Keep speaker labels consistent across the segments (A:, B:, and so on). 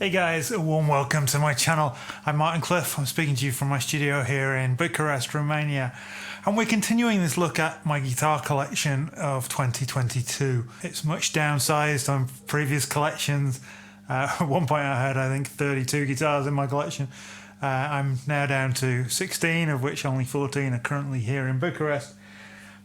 A: Hey guys, a warm welcome to my channel. I'm Martin Cliffe. I'm speaking to you from my studio here in Bucharest, Romania. And we're continuing this look at my guitar collection of 2022. It's much downsized on previous collections. At one point I had, I think, 32 guitars in my collection. I'm now down to 16, of which only 14 are currently here in Bucharest.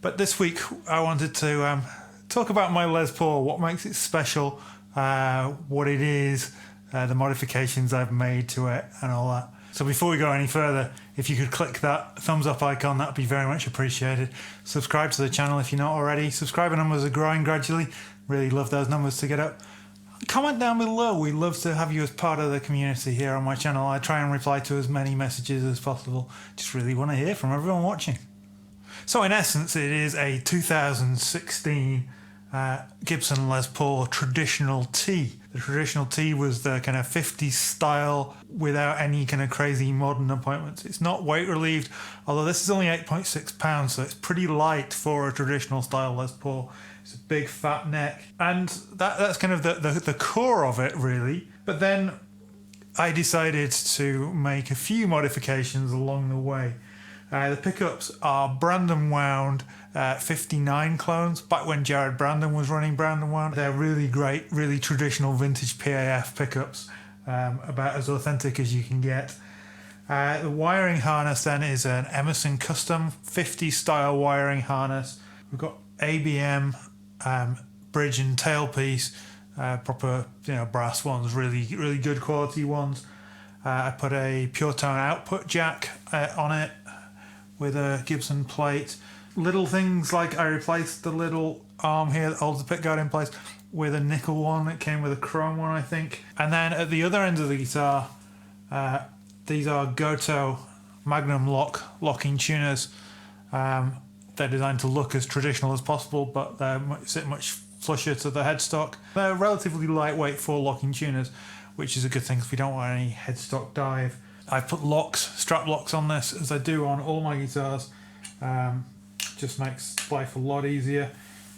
A: But this week I wanted to talk about my Les Paul, what makes it special, what it is, the modifications I've made to it and all that. So before we go any further, if you could click that thumbs up icon, that would be very much appreciated. Subscribe to the channel if you're not already. Subscriber numbers are growing gradually. Really love those numbers to get up. Comment down below. We love to have you as part of the community here on my channel. I try and reply to as many messages as possible. Just really want to hear from everyone watching. So in essence, it is a 2016 Gibson Les Paul traditional T. The traditional T was the kind of 50s style without any kind of crazy modern appointments. It's not weight relieved, although this is only 8.6 pounds, so it's pretty light for a traditional style Les Paul. It's a big fat neck, and that's kind of the core of it really. But then I decided to make a few modifications along the way. The pickups are Brandon wound 59 clones, back when Jared Brandon was running Brandon wound. They're really great, really traditional vintage PAF pickups, about as authentic as you can get. The wiring harness then is an Emerson custom 50 style wiring harness. We've got ABM bridge and tailpiece, proper brass ones, really good quality ones. I put a pure tone output jack on it with a Gibson plate. Little things like I replaced the little arm here that holds the pickguard in place with a nickel one. It came with a chrome one, I think. And then at the other end of the guitar, these are Goto Magnum locking tuners. They're designed to look as traditional as possible, but they sit much flusher to the headstock. They're relatively lightweight for locking tuners, which is a good thing because we don't want any headstock dive. I've put strap locks on this, as I do on all my guitars. Just makes life a lot easier.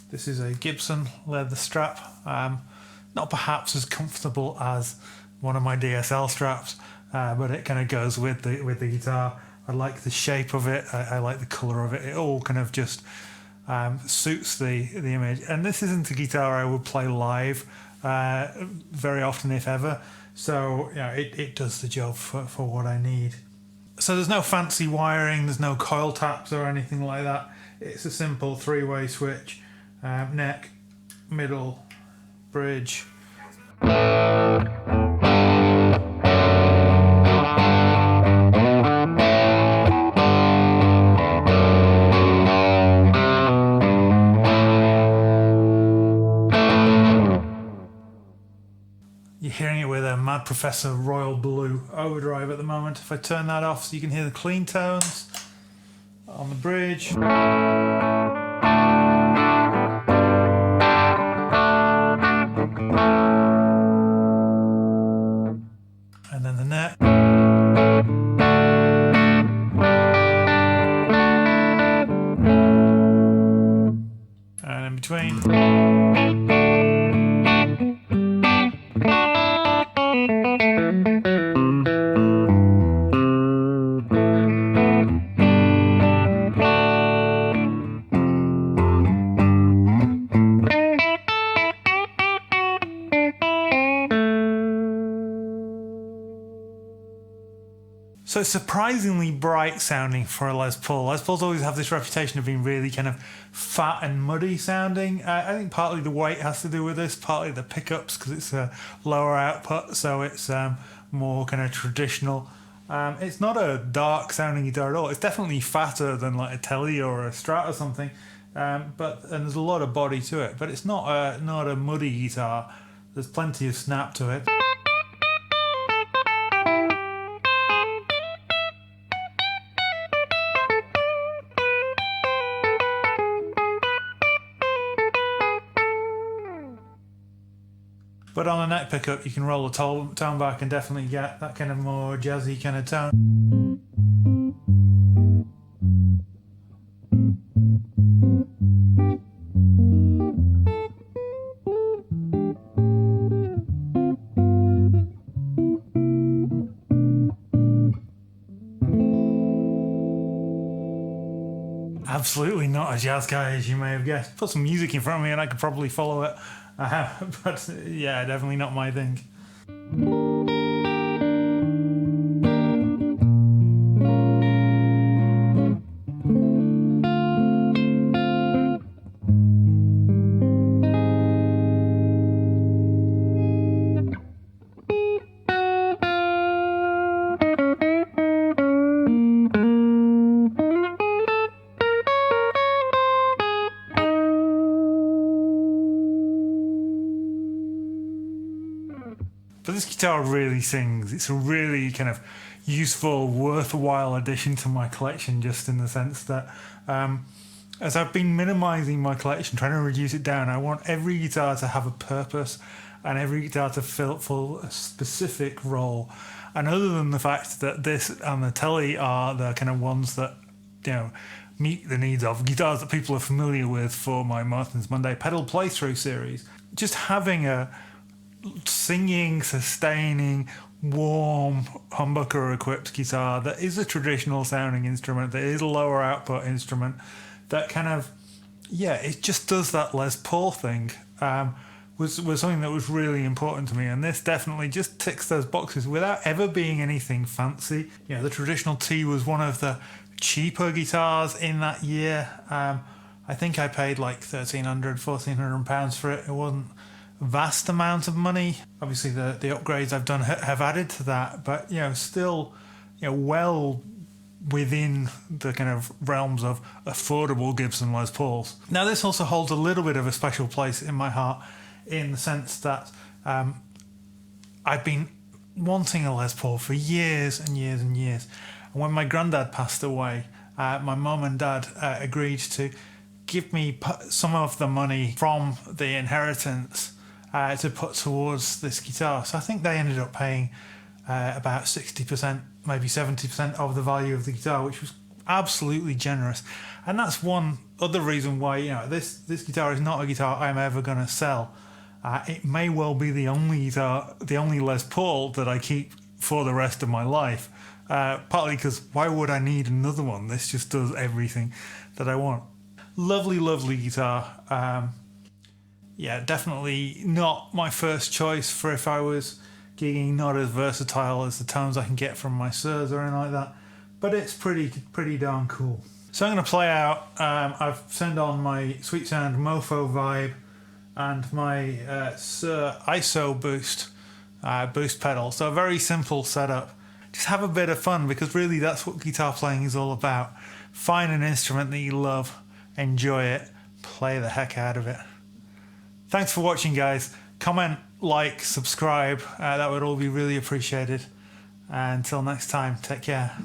A: This is a Gibson leather strap. Not perhaps as comfortable as one of my DSL straps, but it kind of goes with the guitar. I like the shape of it. I like the colour of it. It all kind of just suits the image. And this isn't a guitar I would play live very often, if ever. So it does the job for what I need. So there's no fancy wiring, there's no coil taps or anything like that. It's a simple three-way switch, neck, middle, bridge. You're hearing it with a Mad Professor Royal Blue overdrive at the moment. If I turn that off so you can hear the clean tones on the bridge. And then the neck. And in between. So it's surprisingly bright sounding for a Les Paul. Les Pauls always have this reputation of being really kind of fat and muddy sounding. I think partly the weight has to do with this, partly the pickups because it's a lower output, so it's more kind of traditional. It's not a dark sounding guitar at all. It's definitely fatter than like a Tele or a Strat or something, and there's a lot of body to it. But it's not a muddy guitar. There's plenty of snap to it. But on a neck pickup, you can roll the tone back and definitely get that kind of more jazzy kind of tone. Absolutely not a jazz guy, as you may have guessed. Put some music in front of me and I could probably follow it. But yeah, definitely not my thing. But this guitar really sings. It's a really kind of useful, worthwhile addition to my collection, just in the sense that as I've been minimizing my collection, trying to reduce it down, I want every guitar to have a purpose and every guitar to fill a specific role. And other than the fact that this and the Telly are the kind of ones that, you know, meet the needs of guitars that people are familiar with for my Martin's Monday pedal playthrough series, just having a singing, sustaining, warm, humbucker equipped guitar that is a traditional sounding instrument, that is a lower output instrument, that kind of, yeah, it just does that Les Paul thing, was something that was really important to me. And this definitely just ticks those boxes without ever being anything fancy. You know, the traditional T was one of the cheaper guitars in that year. I think I paid like £1,300–1,400 for it. It wasn't vast amount of money. Obviously the upgrades I've done have added to that, but you know, still, you know, well within the kind of realms of affordable Gibson Les Pauls. Now this also holds a little bit of a special place in my heart, in the sense that I've been wanting a Les Paul for years and years and years, and when my granddad passed away, my mum and dad agreed to give me some of the money from the inheritance to put towards this guitar. So I think they ended up paying about 60%, maybe 70% of the value of the guitar, which was absolutely generous. And that's one other reason why, you know, this guitar is not a guitar I'm ever going to sell. It may well be the only guitar, the only Les Paul that I keep for the rest of my life. Partly because why would I need another one? This just does everything that I want. Lovely, lovely guitar. Yeah, definitely not my first choice for if I was gigging, not as versatile as the tones I can get from my Sirs or anything like that, but it's pretty darn cool. So I'm going to play out, I've turned on my Sweet Sound Mofo Vibe and my Sir ISO boost pedal, so a very simple setup. Just have a bit of fun, because really that's what guitar playing is all about. Find an instrument that you love, enjoy it, play the heck out of it. Thanks for watching, guys. Comment, like, subscribe. That would all be really appreciated. Until next time, take care.